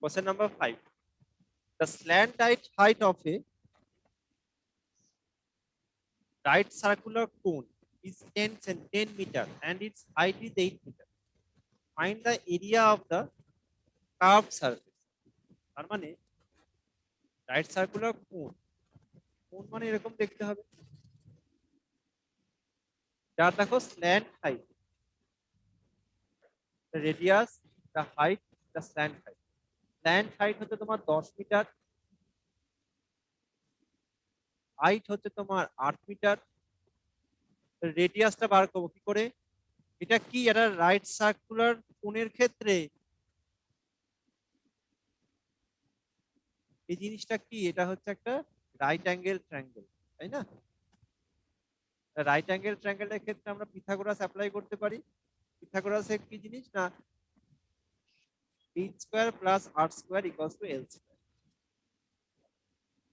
Question number 5. The slant height of a right circular cone is 10 meter and its height is 8 meter. Find the area of the curved surface. তার মানে right circular কোন মানে এরকম দেখতে হবে, যার দেখো slant height, radius, the height, the slant height. Slant height হচ্ছে তোমার 10 মিটার, হাইট হচ্ছে তোমার 8 মিটার। রেডিয়াসটা বার করবো কি করে? এটা কি, এটা রাইট সার্কুলার কোণের ক্ষেত্রে এই জিনিসটা কি, এটা হচ্ছে একটা রাইট অ্যাঙ্গেল ট্রায়াঙ্গেল, তাই না? রাইট অ্যাঙ্গেল ট্রায়াঙ্গেলের ক্ষেত্রে আমরা পিথাগোরাস অ্যাপ্লাই করতে পারি। পিথাগোরাসের কি জিনিস না, h square plus r square equals to l square,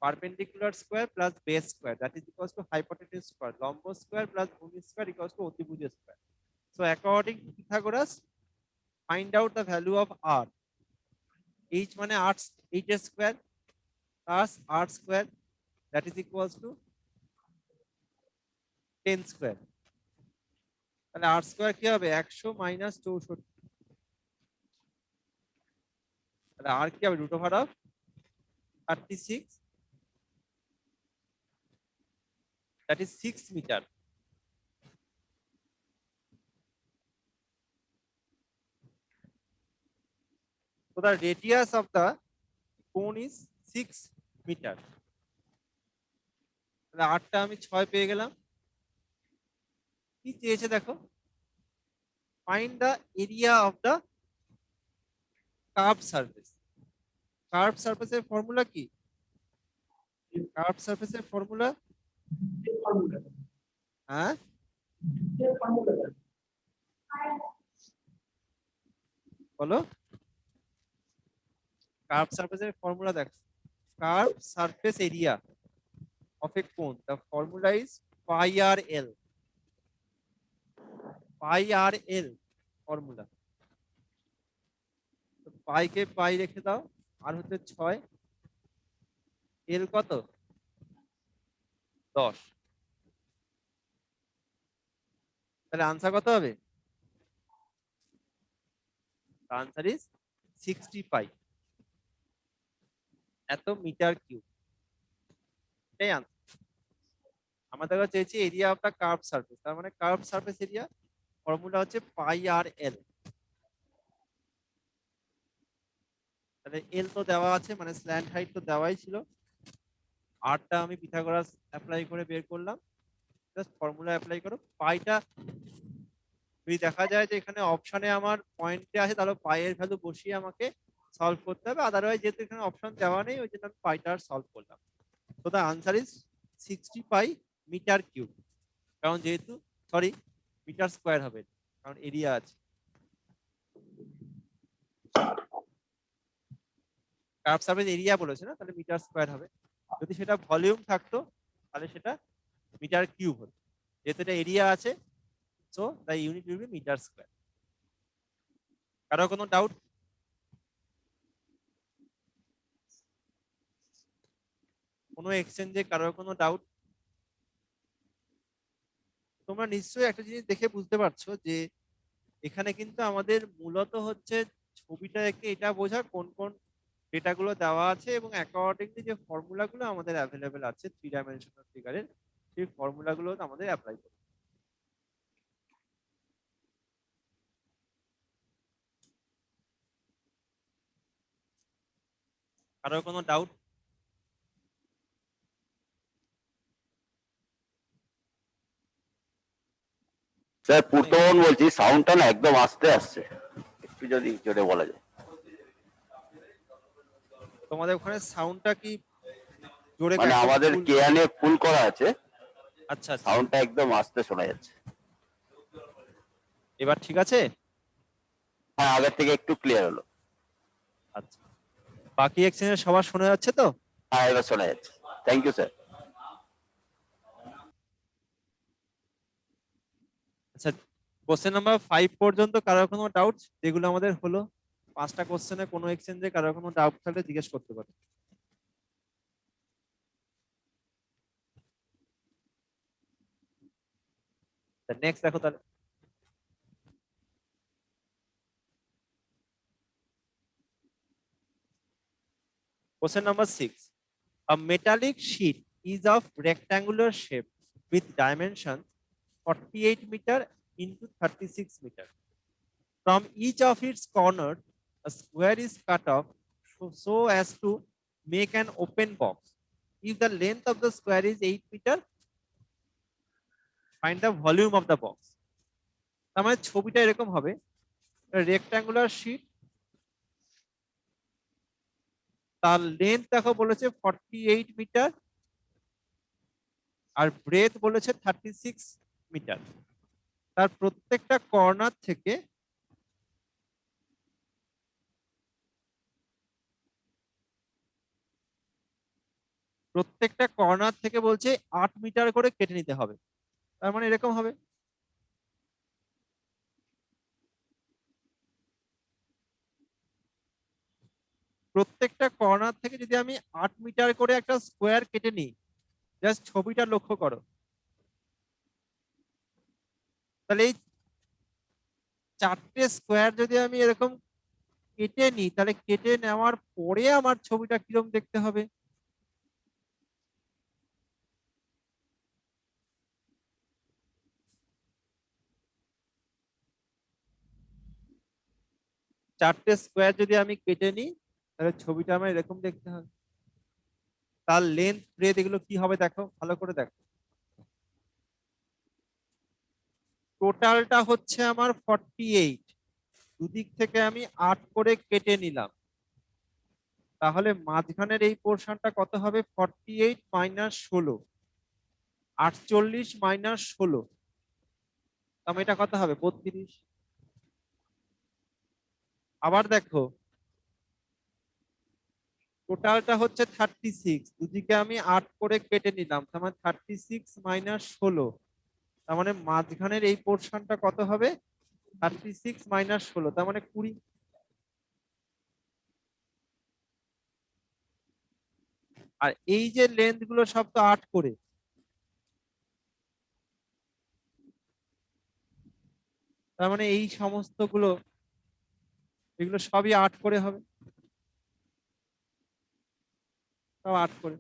perpendicular square plus base square that is equals to hypotenuse square, লম্ব স্কয়ার প্লাস ভূমি স্কয়ার ইকুয়ালস টু অতিভুজ square. So according to Pythagoras, find out the value of r। h মানে r, h square plus r square that is equals to 10 square. তাহলে r square কি হবে? 100 minus 64। তাহলে r কি হবে? Root over of 36, that is 6 meter. So the radius of the cone is 6 meter. তাহলে 8টা আমি 6 পেয়ে গেলাম। কি চেয়েছে দেখো, find the area of the curved surface. Curved surface এর ফর্মুলা কি? Curved surface এর ফর্মুলা হ্যাঁ, বলো। Curved surface এর ফর্মুলা দেখো, curved surface area of a cone, the formula is pi r l. pi r l formula. Pi কে pi রেখে দাও, আর হচ্ছে 6, এল কত? 10। তাহলে আনসার কত হবে? আনসার ইজ 65 এত মিটার কিউব। এটাই আনসার। আমাদের কাছে চেয়েছি area of the curve surface, তার মানে কার্ভ সারফেস এরিয়া ফর্মুলা হচ্ছে পাই আর এল। তাহলে এল তো দেওয়া আছে, মানে স্ল্যান্ট হাইট তো দেওয়াই ছিল, আরটা আমি পিথাগোরাস অ্যাপ্লাই করে বের করলাম। জাস্ট ফর্মুলা অ্যাপ্লাই করো। পাইটা যদি দেখা যায় যে এখানে অপশনে আমার পয়েন্টে আছে, তাহলে পাই এর ভ্যালু বসিয়ে আমাকে সলভ করতে হবে। আদারওয়াইজ যেহেতু এখানে অপশন দেওয়া নেই, ওই জন্য আমি পাইটা সলভ করলাম। তো the answer is 65 metre cube, কারণ যেহেতু সরি মিটার স্কোয়ার হবে, কারণ এরিয়া আছে। কার্ভ সারফেস এরিয়া বলেছে না, তাহলে মিটার স্কোয়ার হবে। যদি সেটা ভলিউম থাকতো তাহলে সেটা মিটার কিউব হতো, যেহেতু এটা এরিয়া আছে, so the unit will be metre square. কারো কোনো ডাউট? কোনো এক্সচেঞ্জে কারোর কোনো ডাউট? তোমরা নিশ্চয়ই একটা জিনিস দেখে বুঝতে পারছো যে এখানে কিন্তু আমাদের মূলত হচ্ছে ছবিটা এঁকে এটা বোঝা কোন কোন ডেটাগুলো দেওয়া আছে এবং অ্যাকর্ডিংলি যে ফর্মুলাগুলো আমাদের অ্যাভেলেবেল আছে 3 ডাইমেনশনাল ফিগারের, সেই ফর্মুলাগুলো আমাদের অ্যাপ্লাই করতে। কারোর কোনো ডাউট? স্যার পূর্তমন বলছি, সাউন্ডটা না একদম আস্তে আসছে, একটু যদি জোরে বলা যায়। তোমাদের ওখানে সাউন্ডটা কি জোরে, মানে একদম আমাদের ফুল? কেয়ানে ফুল করা আছে, আচ্ছা আচ্ছা, সাউন্ডটা একদম আস্তে শোনা যাচ্ছে। এবার ঠিক আছে? হ্যাঁ, আগের থেকে একটু ক্লিয়ার হলো। আচ্ছা, বাকি এক্সচেঞ্জের সবার শোনা যাচ্ছে তো? হ্যাঁ, এবার শোনা যাচ্ছে। Thank you sir. আচ্ছা, কোশ্চেন নাম্বার 5 পর্যন্ত কারোর কোনো ডাউট যেগুলো আমাদের হলো? 5টা কোশ্চেনে কোনো এক্সচেঞ্জে কারো কোনো ডাউট থাকলে জিজ্ঞেস করতে পারে। নেক্সট দেখো তাহলে। Question number 6. A metallic sheet is of rectangular shape with dimensions 48 meter into 36 meter. From each of its corners, a square is cut off so as to make an open box. If the length of the square is 8 meter, find the volume of the box. তার মানে ছবিটা এরকম হবে, rectangular sheet, তার length দেখো বলেছে 48 metre আর breadth বলেছে 36 metre. তার প্রত্যেকটা কর্নার থেকে বলছে 8 মিটার করে কেটে নিতে হবে। তার মানে এরকম হবে, প্রত্যেকটা কর্নার থেকে যদি আমি 8 মিটার করে একটা স্কোয়ার কেটে নিই, জাস্ট ছবিটা লক্ষ্য করো, তাহলে এই 4টে স্কোয়ার যদি আমি এরকম কেটে নিই, তাহলে কেটে নেওয়ার পরে আমার ছবিটা কিরকম দেখতে হবে। চারটে স্কোয়ার যদি আমি কেটে নিই, তাহলে ছবিটা আমার এরকম দেখতে হবে। তার লেন্থ ব্রেথ এগুলো কি হবে দেখো, ভালো করে দেখো। টোটালটা হচ্ছে আমার 48, দুদিক থেকে আমি 8 করে কেটে নিলাম, তাহলে মাঝখানের এই পোর্শনটা কত হবে, 48 মাইনাস 16, 48 মাইনাস 16, তাহলে এটা কত হবে, 32। আবার দেখো টোটালটা হচ্ছে 36, দুদিকে আমি 8 করে কেটে নিলাম, তার মানে 36 মাইনাস 16, তার মানে মাঝখানের এই পোর্শনটা কত হবে, 36 মাইনাস 16, তার মানে 20। আর এই যে লেন্থ গুলো সব তো 8 করে, তার মানে এই সমস্ত গুলো, এগুলো সবই 8 করে হবে, সব 8 করে।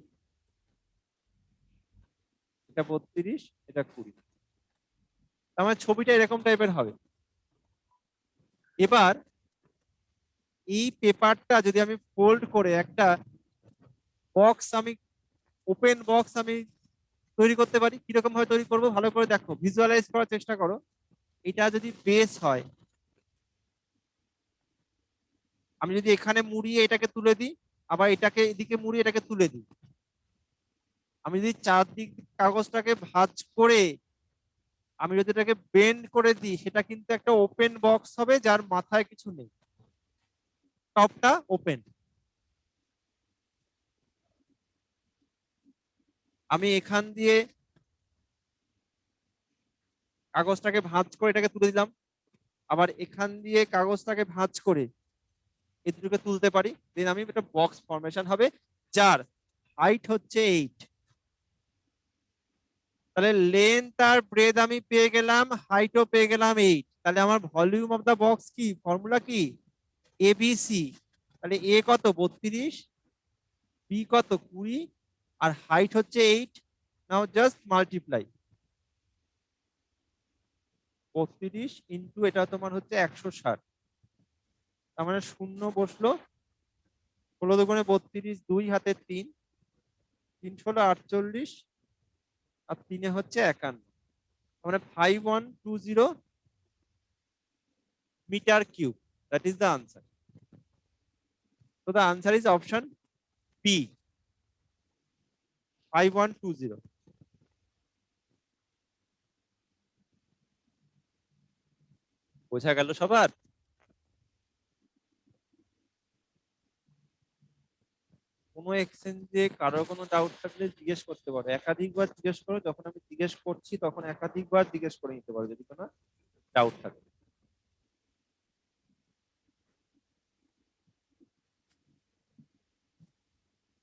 এটা 32, এটা 20, তার মানে ছবিটা এরকম টাইপের হবে। এবার এই পেপারটা যদি আমি ফোল্ড করে একটা বক্স, আমি ওপেন বক্স আমি তৈরি করতে পারি, কিরকম ভাবে তৈরি করবো ভালো করে দেখো, ভিজুয়ালাইজ করার চেষ্টা করো। এটা যদি বেস হয়, আমি যদি এখানে মুড়িয়ে এটাকে তুলে দিই, আবার এটাকে এদিকে মুড়িয়ে এটাকে তুলে দিই, আমি যদি চারদিক কাগজটাকে ভাঁজ করে আমি যদি এটাকে বেন্ড করে দিই, সেটা কিন্তু একটা ওপেন বক্স হবে যার মাথায় কিছু নেই, টপটা ওপেন। আমি এখান দিয়ে কাগজটাকে ভাঁজ করে এটাকে তুলে দিলাম, আবার এখান দিয়ে কাগজটাকে ভাঁজ করে এই দুটোকে তুলতে পারি, দেন আমি একটা বক্স ফরমেশন হবে যার হাইট হচ্ছে 8। তাহলে লেন্থ আর ব্রেথ আমি পেয়ে গেলাম, হাইটও পেয়ে গেলাম 8। তাহলে আমার ভলিউম অফ দা বক্স কি, ফর্মুলা কি, এবিসি। তাহলে এ কত 32, বি কত 20, আর হাইট হচ্ছে 8। নাও জাস্ট মাল্টিপ্লাই, 32 ইন্টু এটা তোমার হচ্ছে 160, তার মানে শূন্য বসলো, 16 দুগুণে 32, 2 হাতে 3, 3 ষোলো 48, আর 3 হচ্ছে 51, মানে 5120 meter cube. That is the answer. So the answer is option B, 5120. বোঝা গেল সবার? কোনো এক্সচেঞ্জে কারো কোনো ডাউট থাকলে জিজ্ঞেস করতে পারো, একাধিকবার জিজ্ঞেস করো, যখন আমি জিজ্ঞেস করছি তখন একাধিকবার জিজ্ঞেস করে নিতে পারো যদি কোনো ডাউট থাকে।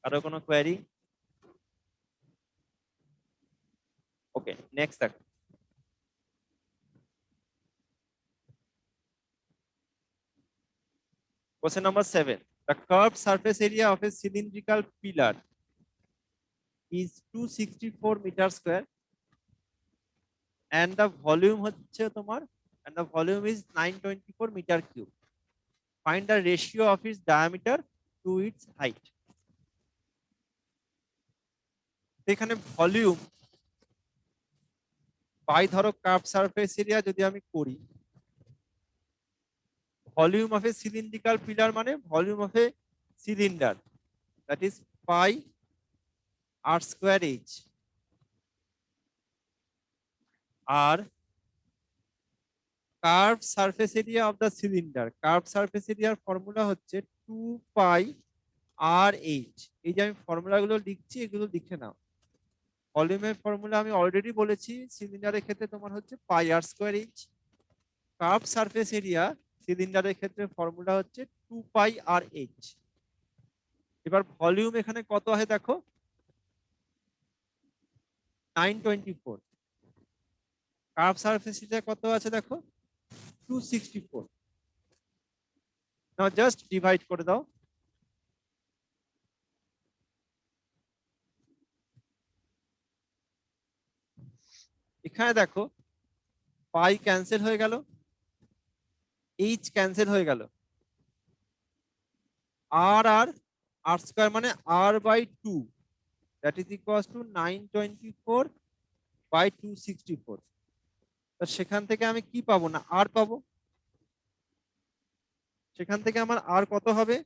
আরো কোনো কোয়ারি? ওকে, নেক্সট দেখো। Question number 7. The curved surface area of a cylindrical pillar is 264 meter square and the volume হচ্ছে তোমার and the volume is 924 meter cube. Find the ratio of its diameter to its height. এখানে volume by ধরো curve surface area যদি আমি করি, volume of a cylindrical pillar মানে volume of a cylinder, that is pi r square h. আর curve surface area of the cylinder, curve surface এরিয়ার formula হচ্ছে 2 পাই আর H. এই যে আমি ফর্মুলাগুলো লিখছি, এগুলো লিখে নাও। ভলিউমের ফর্মুলা আমি অলরেডি বলেছি, সিলিন্ডারের ক্ষেত্রে তোমার হচ্ছে pi r square h. Curve surface area সিলিন্ডারের ক্ষেত্রে ফর্মুলা হচ্ছে 2 পাই আর এইচ। এবার ভলিউম এখানে কত হয় দেখো, 924। কার্ভ সারফেস এরিয়া কত আছে দেখো, 264। নাও জাস্ট ডিভাইড করে দাও। এখানে দেখো পাই ক্যান্সেল হয়ে গেল, এইচ ক্যান্সেল হয়ে গেল, আর আর আর স্কয়ার মানে r by 2, that is equals to 924 by 264। তো সেখান থেকে আমি কি পাবো না আর পাবো, সেখান থেকে আমার আর কত হবে,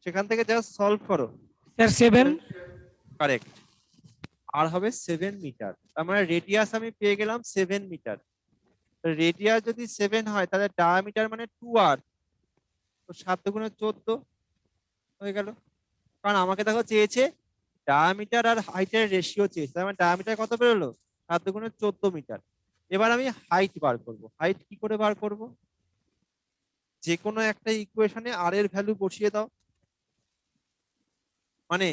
সেখান থেকে জাস্ট সলভ করো। স্যার 7। কারেক্ট, আর হবে 7 মিটার। তার মানে রেডিয়াস আমি পেয়ে গেলাম 7 মিটার। রেডিয়াস যদি 7 হয় তাহলে ডায়ামিটার মানে 2 আর, তো 7 গুণে 14 হয়ে গেল। কারণ আমাকে দেখো চেয়েছে ডায়ামিটার আর হাইটের রেশিও চেয়েছে, তার মানে ডায়ামিটার কত বেরোলো, 7 গুণে 14 মিটার। এবার আমি হাইট বার করব। হাইট কি করে বার করব, যে কোনো একটা ইকুয়েশনে আর এর ভ্যালু বসিয়ে দাও। মানে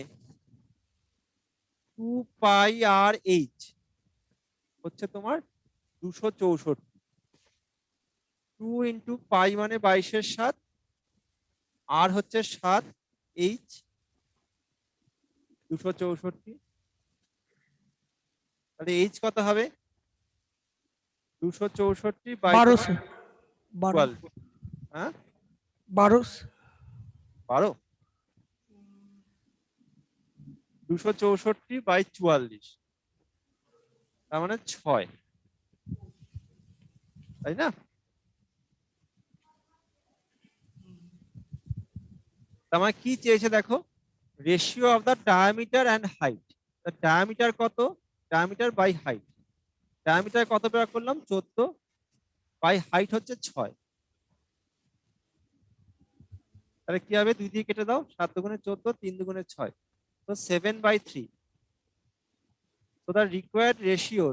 2 পাই আর এইচ হচ্ছে তোমার 264। 2 ইন্টু পাই মানে 22/7, আর হচ্ছে 7, এইচ 264। তাহলে এইচ কত হবে, 264 বাই 12 স্যার। 12 12। হ্যাঁ 12 12, 264 বাই 44, তার মানে 6, তাই না? তার মানে কি চেয়েছে দেখো, ratio of the diameter and height. Diameter কত, ডায়ামিটার বাই হাইট। ডায়ামিটার কত বের করলাম, 14, বাই হাইট হচ্ছে 6। তাহলে কি হবে, 2 দিয়ে কেটে দাও, 7 দুগুণে 14, 3 দুগুণে 6, তো 7/3। So the required ratio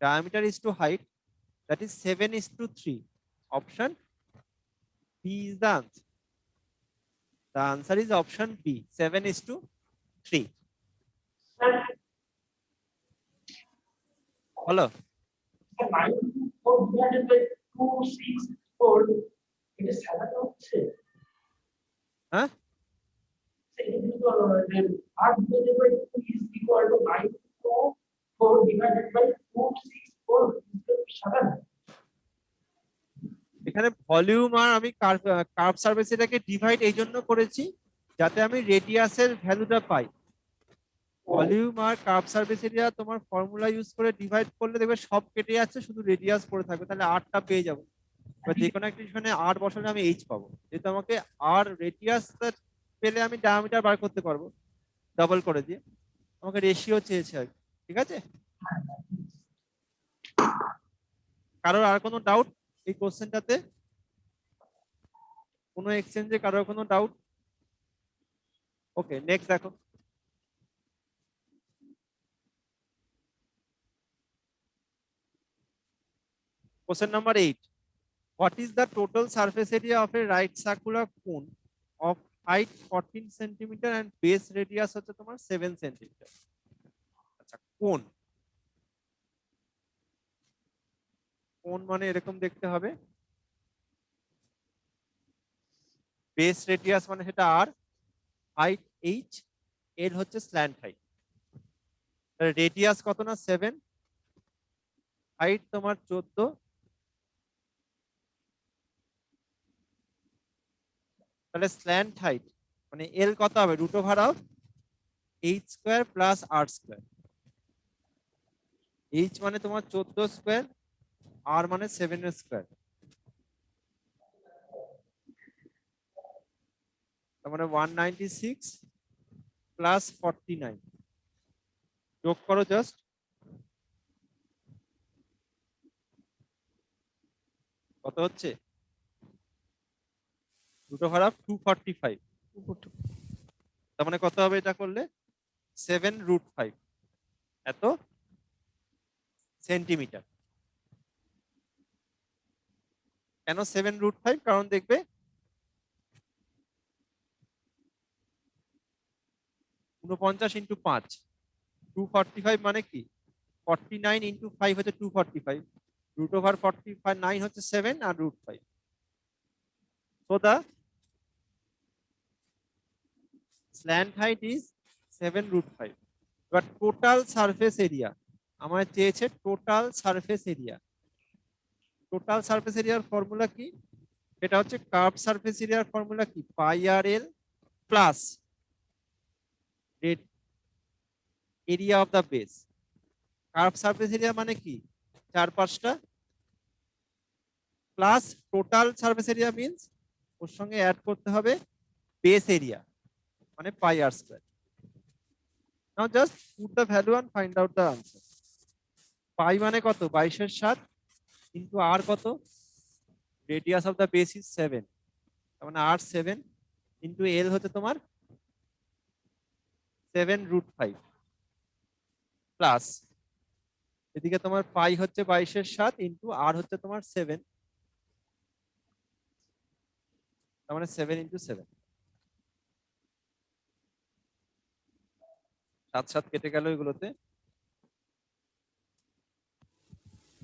diameter is to height, that is 7:3. Option B is the answer. The answer is option B, 7:3. Hello. 924 divided by 264, এটা 7 হচ্ছে। হ্যাঁ এটা কিন্তু 8 divided by 2 is equal to 924 divided by 264 is equal to 7. এখানে volume আর আমি curve surface এটাকে divide এই জন্য করেছি যাতে আমি রেডিয়াসের ভ্যালুটা পাই। ভলিউম আর কার্ভ সারফেস এরিয়া তোমার ফর্মুলা ইউজ করে ডিভাইড করলে দেখবে সব কেটে যাচ্ছে, শুধু রেডিয়াস পড়ে থাকবে, তাহলে আরটা পেয়ে যাবো। বা যে কোনো একটা এখানে আর বসালে আমি এইচ পাবো, যেহেতু আমাকে আর রেডিয়াস পেলে আমি ডায়ামিটার বার করতে পারবো ডাবল করে দিয়ে। আমাকে রেশিও চেয়েছে আর কি, ঠিক আছে? কারোর আর কোনো ডাউট এই কোশ্চেনটাতে, কোনো এক্সচেঞ্জে কারোর কোনো ডাউট? ওকে, নেক্সট দেখো। Question number 8. What is the total surface area of a right circular cone of height 14 centimetre and base radius হচ্ছে তোমার 7 সেন্টিমিটার। আচ্ছা, কোণ মানে এরকম দেখতে হবে, বেস রেডিয়াস মানে সেটা আর, হাইট এইচ, এল হচ্ছে স্ল্যান্ট হাইট। রেডিয়াস কত না 7, হাইট তোমার 14, তাহলে স্ল্যান্ট হাইট মানে এল কত হবে, root over of H square plus R square. H মানে তোমার 14 স্কোয়ার, আর মানে 7 স্কোয়ার, তার মানে 196 প্লাস 49 যোগ করো জাস্ট, কত হচ্ছে, রুট ওভার অফ 245। তার মানে কত হবে এটা করলে, 7√5 এত সেন্টিমিটার। কেন 7√5? কারণ দেখবে 49 ইন্টু 5 245 মানে কি, 49 ইন্টু 5 হচ্ছে 245, রুট ওভার 49 হচ্ছে 7 আর √5। So the slant height is 7√5. But total surface area আমার চেয়েছে total surface area. Total surface এরিয়ার ফর্মুলা কি, এটা হচ্ছে কার্ভ সারফেস এরিয়ার ফর্মুলা কি, pi r l plus area of the base. Curve surface area মানে কি, 4-5টা, plus total surface area means ওর সঙ্গে অ্যাড করতে হবে বেস এরিয়া মানে pi r square. Now just put the value and find out the answer. Pi মানে কত, 22/7 ইন্টু আর কত, radius of the base is 7, তার মানে আর 7 ইন্টু এল হচ্ছে তোমার 7√5 প্লাস এদিকে তোমার পাই হচ্ছে 22/7 ইন্টু আর হচ্ছে তোমার 7, তার মানে 7 ইন্টু 7, 7 কেটে গেল এগুলোতে।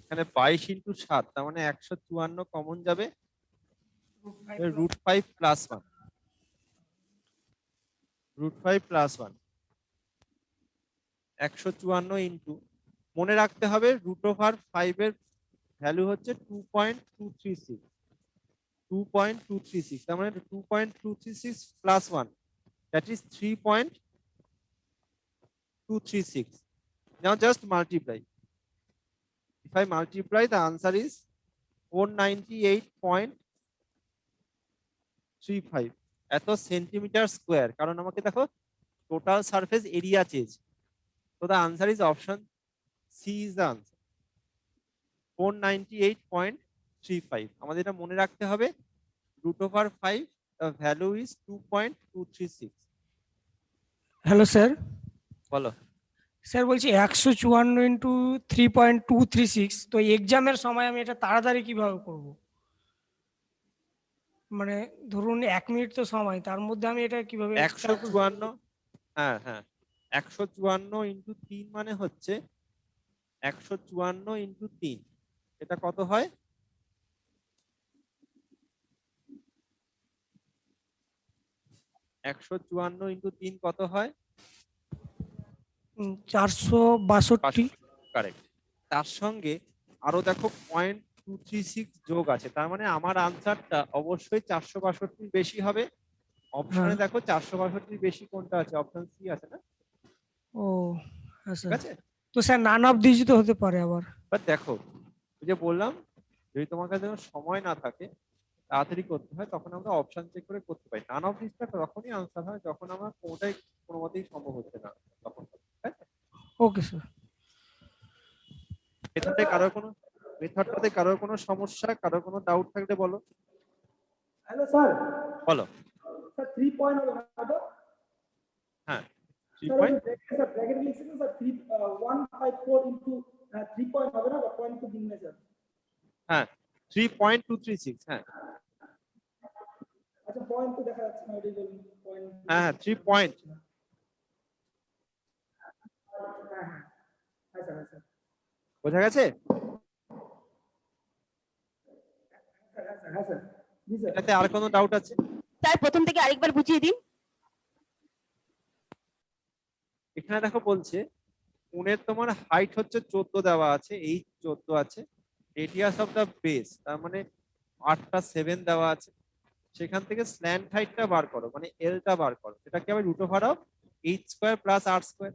এখানে 22 ইন্টু 7 তার মানে 154 কমন যাবে, √5 প্লাস 1, √5 প্লাস 1 154 ইন্টু, মনে রাখতে হবে রুট ওভার 5 এর ভ্যালু হচ্ছে 2.236, 2.236, তার মানে 2.236 plus 1 that is 3.236. Now just multiply. If I multiply, the answer is 498.35 এত সেন্টিমিটার স্কোয়ার। কারণ আমাকে দেখো টোটাল সারফেস এরিয়া চেয়েছে, so the answer is option C is the answer, 498.35. আমাদের এটা মনে রাখতে হবে, root over 5 the value is 2.236. Hello sir, বলো। স্যার বলছি 154 ইন্টু 3.236, তো এক্সামের সময় আমি এটা তাড়াতাড়ি কিভাবে করব? মানে ধরুন 1 মিনিট তো সময়, তার মধ্যে আমি এটা কিভাবে 154, হ্যাঁ হ্যাঁ, 154 ইন্টু 3 মানে হচ্ছে 154 ইন্টু 3, এটা কত হয়, 154 ইন্টু 3 কত হয়, 462? কারেক্ট। তার সঙ্গে আরো দেখো 0.236 যোগ আছে, তার মানে আমার আনসারটা অবশ্যই 462 বেশি হবে। অপশনে দেখো 462 বেশি কোনটা আছে, অপশন সি আছে না, ও আচ্ছা, ঠিক আছে। তো স্যার নান অফ দিস তো হতে পারে আবার। বাট দেখো ওই যে বললাম, যদি তোমার কাছে সময় না থাকে, তাড়াতাড়ি করতে হয়, তখন আমরা অপশন চেক করে করতে পারি। নান অফ দিসটা তখনই আনসার হয় যখন আমার কোনোটাই কোনো মতেই সম্ভব হচ্ছে না, তখন, ঠিক আছে। Okay sir. মেথডটাতে কারোর কোনো সমস্যা, কারোর কোনো ডাউট থাকলে বলো। Hello, sir. বলো। Sir, 3 point of order. হ্যাঁ, 3 Sir, পয়েন্ট, bracket লিখছেন sir, 154 into 3 point হবে না, পয়েন্ট তো দিন না স্যার। হ্যাঁ 3.236, হ্যাঁ আচ্ছা, পয়েন্ট তো দেখা যাচ্ছে না, এটাই বলুন। হ্যাঁ 3 পয়েন্ট। বোঝা গেছে? এটাতে আর কোনো ডাউট আছে? স্যার প্রথম থেকে আরেকবার বুঝিয়ে দিন। এখানে দেখো বলছে কোণের তোমার হাইট হচ্ছে 14 দেওয়া আছে, এই 14 আছে, রেডিয়াস অফ দা বেস তার মানে 8টা 7 দেওয়া আছে, সেখান থেকে স্ল্যান্ট হাইটটা বার করো মানে এলটা বার করো, সেটাকে আমি root over of H square plus R square,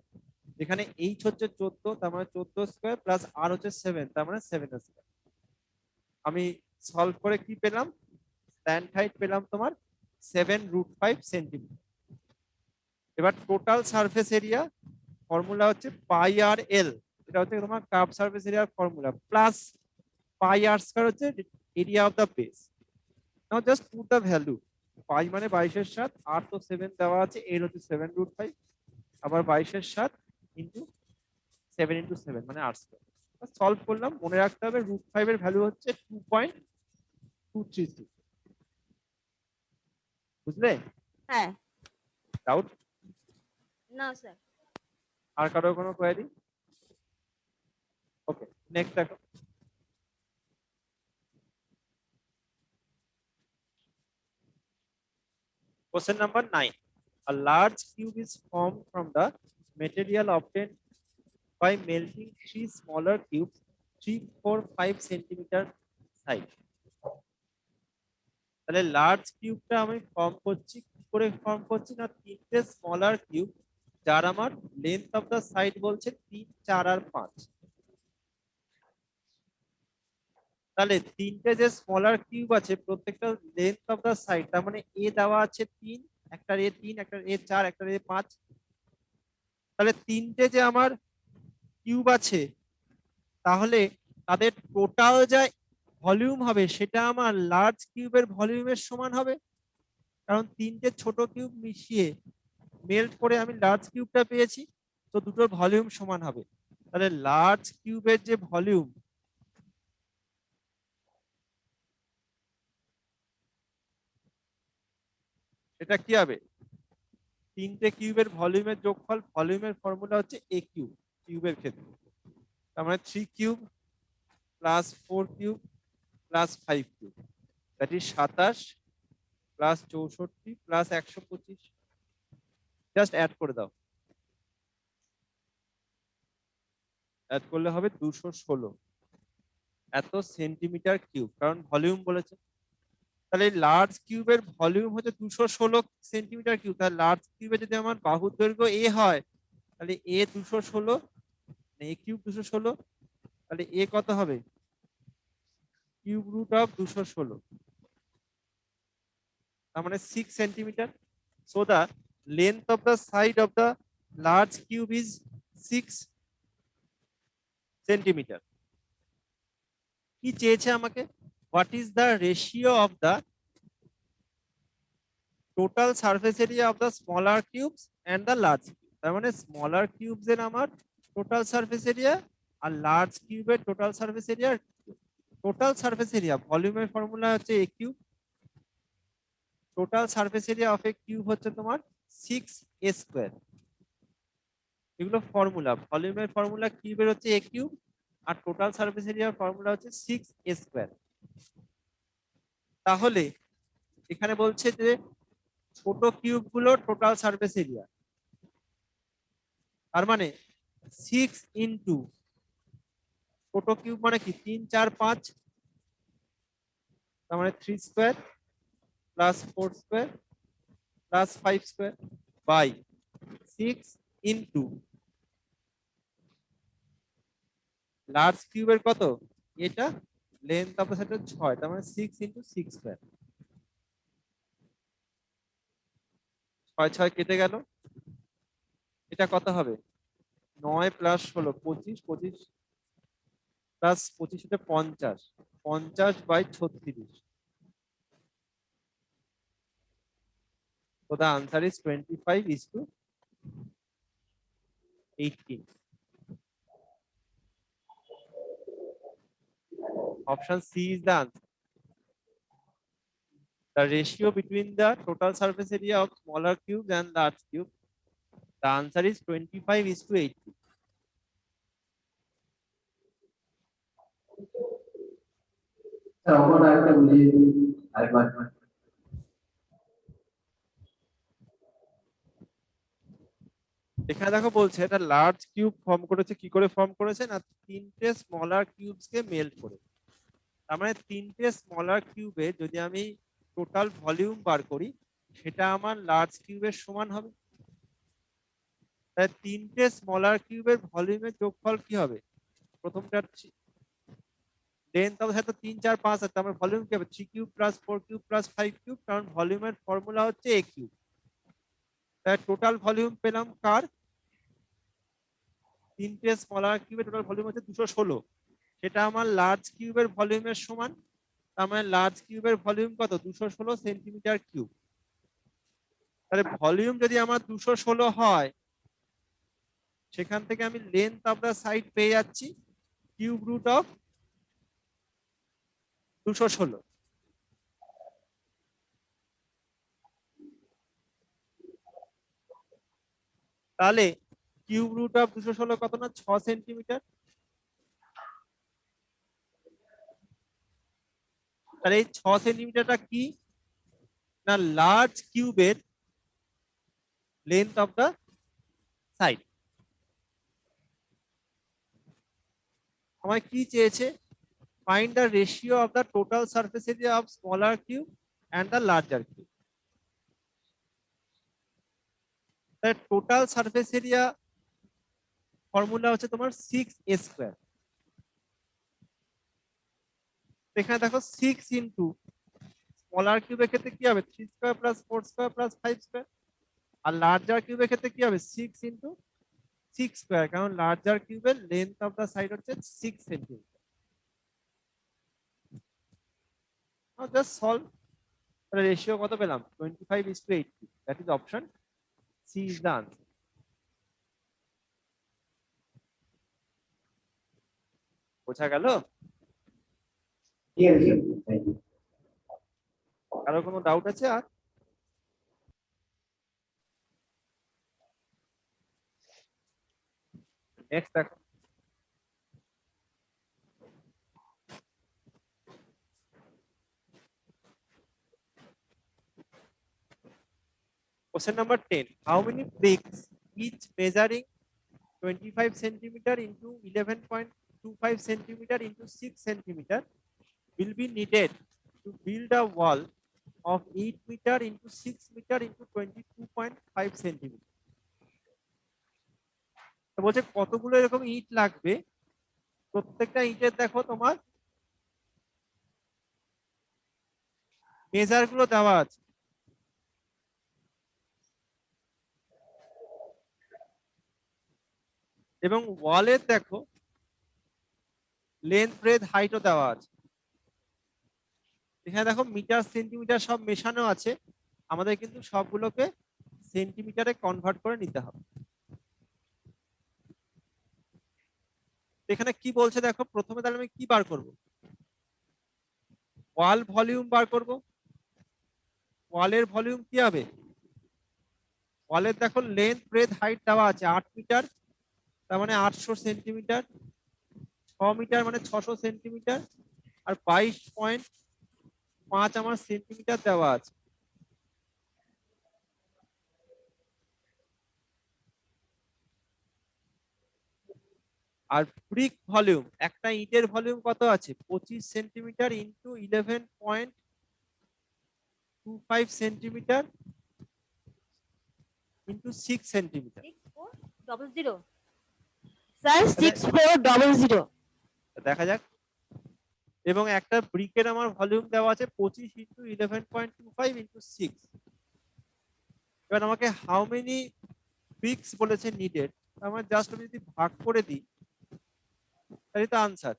এখানে এইচ হচ্ছে 14 তার মানে 14 স্কোয়ার প্লাস আর হচ্ছে 7 তার মানে 7 স্কোয়ার। আমি সলভ করে কি পেলাম, স্ল্যান্ট হাইট পেলাম তোমার 7√5 সেন্টিমিটার। এবার টোটাল সারফেস এরিয়া ফর্মুলা হচ্ছে পাই আর এল, এটা হচ্ছে তোমার কার্ভ সারফেস এরিয়ার formula, plus pi r square হচ্ছে area of the base. Now just put the value, pi মানে 22/7, আর তো 7 দেওয়া আছে, এর হচ্ছে 7√5, আবার 22/7 ইন্টু 7 ইন্টু 7 মানে আর স্কয়ার। সলভ করলাম, মনে রাখতে হবে √5 এর ভ্যালু হচ্ছে 2.233। বুঝলে? হ্যাঁ। ডাউট? না স্যার। আর কারো কোনো কোয়েরি? ওকে, নেক্সট দেখো। Question number 9. A large cube is formed from the material obtained by melting three smaller cubes 3, 4, 5 centimeter size. তাহলে লার্জ কিউবটা আমি ফর্ম করছি, কি করে ফর্ম করছি না, তিনটে স্মলার কিউব যার আমার লেন্থ অফ দা সাইড বলছে 3, 4 আর 5। তাহলে তিনটে যে স্মলার কিউব আছে প্রত্যেকটা লেন্থ অফ দা সাইড তার মানে এ দেওয়া আছে 3, একটা এ 3, একটা এ 4, একটা এ 5। তাহলে তিনটে যে আমার কিউব আছে তাহলে তাদের টোটাল যা ভলিউম হবে সেটা আমার লার্জ কিউবের ভলিউমের সমান হবে, কারণ তিনটে ছোট কিউব মিশিয়ে মেল্ট করে আমি লার্জ কিউবটা পেয়েছি, তো দুটোর ভলিউম সমান হবে। তাহলে লার্জ কিউবের যে ভলিউম সেটা কি হবে, তিনটে কিউবের ভলিউমের যোগফল, ভলিউমের ফর্মুলা হচ্ছে এ কিউব কিউবের ক্ষেত্রে, তার মানে 3 cube plus 4 cube plus 5 cube, that is 27 plus 64 plus 125। Just add করে দাও, অ্যাড করলে হবে 216 এত সেন্টিমিটার কিউব, কারণ ভলিউম বলেছে। তাহলে লার্জ কিউবের ভলিউম হচ্ছে 216 সেন্টিমিটার কিউব, তাহলে লার্জ কিউবে যদি আমার বাহুর দৈর্ঘ্য এ হয় তাহলে এ 216 এ কিউব 216, তাহলে এ কত হবে, কিউব রুট অফ 216 তার মানে 6 centimetre. So the length of the side of the large cube is 6 centimetre. কি চেয়েছে আমাকে, what is the ratio of the total surface area of the smaller cubes and the large cube, তার মানে smaller cubes এর আমার total surface area আর large কিউবের total surface area, total surface area ভলিউমের ফর্মুলা হচ্ছে a cube, total surface area of a cube হচ্ছে তোমার 6a স্কয়ার। এগুলো ফর্মুলা, ভলিউমের ফর্মুলা কিউবের হচ্ছে a cube R total surface এরিয়ার ফর্মুলা হচ্ছে 6a স্কয়ার। তাহলে এখানে বলছে যে ছোট কিউব গুলো টোটাল সারফেস এরিয়া, তার মানে 6 ইন্টু ছোট কিউব মানে কি 3, 4, 5, তার মানে 3 square plus 4 square plus 5 square by 6 into large কিউবের কত, এটা লেন্থ অফ দ্য সাইড 6, তার মানে 6 ইন্টু 6 স্কয়ার। 6 6 কেটে গেল, এটা কত হবে 9 প্লাস 16 25, 25 প্লাস 25 হচ্ছে 50, 50 by 36। So the answer is 25:18. Option C is the answer. the ratio between the total surface area of smaller cubes and large cube? The answer is 25:80. Sir আমার আরেকটা বুঝিয়ে দিন আরেকবার। এখানে দেখো বলছে এটা লার্জ কিউব ফর্ম করেছে, কি করে ফর্ম করেছে না তিনটে স্মলার কিউবস কে মেল্ট করে। তার মানে তিনটে স্মলার কিউবে যদি আমি টোটাল ভলিউম বার করি সেটা আমার লার্জ কিউবের সমান হবে। তাই তিনটে স্মলার কিউবের ভলিউমের যোগফল কি হবে? প্রথমটার লেন্থ অফ সাথে 3 4 5 আছে, আমার ভলিউম কি হবে 3 cube plus 4 cube plus 5 cube, কারণ ভলিউমের ফর্মুলা হচ্ছে a কিউব। তাই টোটাল ভলিউম পেলাম কার? তিনটে স্মলার কিউবের টোটাল ভলিউম হচ্ছে 216, সেটা আমার লার্জ কিউবের ভলিউমের সমান। তার মানে লার্জ কিউবের ভলিউম কত? 216 সেন্টিমিটার কিউব। তাহলে ভলিউম যদি আমার 216 হয় সেখান থেকে আমি লেন্থ অফ দা সাইড পেয়ে যাচ্ছি কিউব রুট অফ 216। তাহলে কিউব রুট অফ 216 কত না 6 সেন্টিমিটার। তাহলে এই 6 সেন্টিমিটারটা কি না লার্জ কিউবের লেন্থ অফ দা সাইড। আমায় কি চেয়েছে? Find the ratio of the total surface area of smaller cube and the larger cube. তাহলে টোটাল সারফেস এরিয়া ফর্মুলা হচ্ছে তোমার 6a স্কয়ার। এখানে দেখো 6 ইনটু স্মলার কিউবের ক্ষেত্রে কি হবে 3 square plus 4 square plus 5 square, আর লার্জার কিউবের ক্ষেত্রে কি হবে 6 ইনটু 6 স্কয়ার, কারণ লার্জার কিউবের লেন্থ অফ দা সাইড হচ্ছে 6 সেন্টিমিটার। Now just solve. তাহলে রেশিও কত পেলাম 25:80, that is option C is the answer. বোঝা গেল? ঠিক আছে, থ্যাংক ইউ। কারো কোনো ডাউট আছে আর? নেক্সট দেখো, question number 10. How many bricks, each measuring 25 centimeter into 11.25 centimeter into 6 centimeter, will be needed to build a wall of 8 meter into 6 meter into 22.5 centimeter? তো বলছে কতগুলো এরকম ইট লাগবে, প্রত্যেকটা ইটের দেখো তোমার মেজার গুলো দেওয়া আছে। এবং ওয়ালের দেখো লেন্থ ব্রেথ হাইটও দেওয়া আছে। এখানে দেখো মিটার সেন্টিমিটার সব মেশানো আছে, আমাদের কিন্তু সবগুলোকে সেন্টিমিটারে কনভার্ট করে নিতে হবে। এখানে কি বলছে দেখো, প্রথমে তাহলে আমি কি বার করব? ওয়াল ভলিউম বার করব। ওয়ালের ভলিউম কি হবে? ওয়ালের দেখো লেন্থ ব্রেথ হাইট দেওয়া আছে 8 মিটার, তার মানে 800 সেন্টিমিটার, 6 মিটার মানে 600 সেন্টিমিটার, আর 22.5 আমার সেন্টিমিটার দেওয়া আছে। আর ব্রিক ভলিউম, একটা ইটের ভলিউম কত আছে 25 centimetre into 11.25 centimetre into 6 centimetre. 6400 sir 6400। দেখা যাক। এবং একটা ব্রিকের আমার ভলিউম দেওয়া আছে 25 ইন্টু 11.25 ইন্টু 6। এবার আমাকে হাউ মেনি ব্রিক্স বলেছে নিডেড, আমার জাস্ট আমি যদি ভাগ করে দিই তাহলে তো আনসার।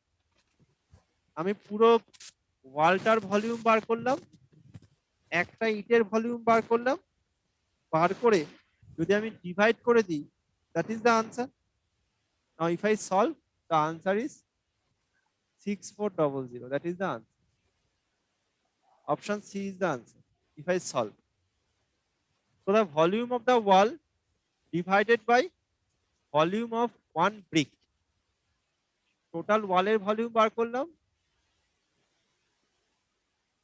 আমি পুরো ওয়ালটার ভলিউম বার করলাম, একটা ইটের ভলিউম বার করলাম, বার করে যদি আমি ডিভাইড করে দিই that is the answer. Now if I solve the answer is 6400, that is the answer. Option C is the answer. if I solve. So the volume of the wall divided by volume of one brick. Total ওয়ালের volume বার করলাম,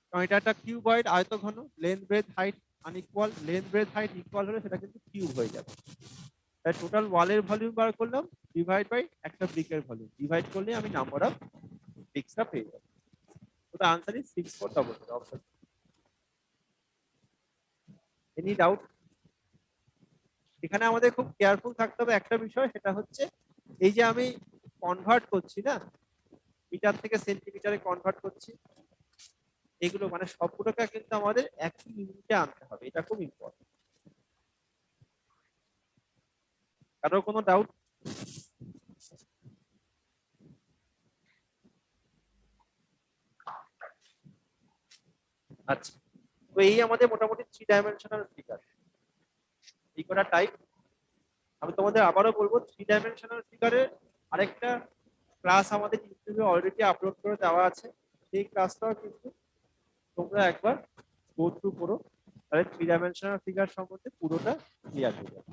কারণ এটা একটা cuboid আয়তঘন, length breadth height unequal, length breadth height equal হলে সেটা কিন্তু কিউব হয়ে যাবে। তাই টোটাল ওয়ালের ভলিউম বার করলাম ডিভাইড বাই একটা ব্রিকের ভলিউম, ডিভাইড করলে আমি নাম্বার অফ ব্রিক্সটা পেয়ে যাবো। তো the answer is 6400 option. Any doubt? এখানে আমাদের খুব কেয়ারফুল থাকতে হবে একটা বিষয়, সেটা হচ্ছে এই যে আমি কনভার্ট করছি না, মিটার থেকে সেন্টিমিটারে কনভার্ট করছি, এগুলো মানে সবগুলোকে কিন্তু আমাদের একই ইউনিটে আনতে হবে, এটা খুব ইম্পর্টেন্ট। কারো কোনো ডাউট? আচ্ছা, তো এই আমাদের মোটামুটি 3 ডাইমেনশনাল ফিগার। এই কটা টাইপ আমি তোমাদের আবারও বলবো, 3 ডাইমেনশনাল ফিগারের আরেকটা ক্লাস আমাদের ইউটিউবে অলরেডি আপলোড করে দেওয়া আছে, সেই ক্লাসটাও কিন্তু তোমরা একবার গো থ্রু করো, তাহলে 3 ডাইমেনশনাল ফিগার সম্বন্ধে পুরোটা ক্লিয়ার হয়ে যাবে।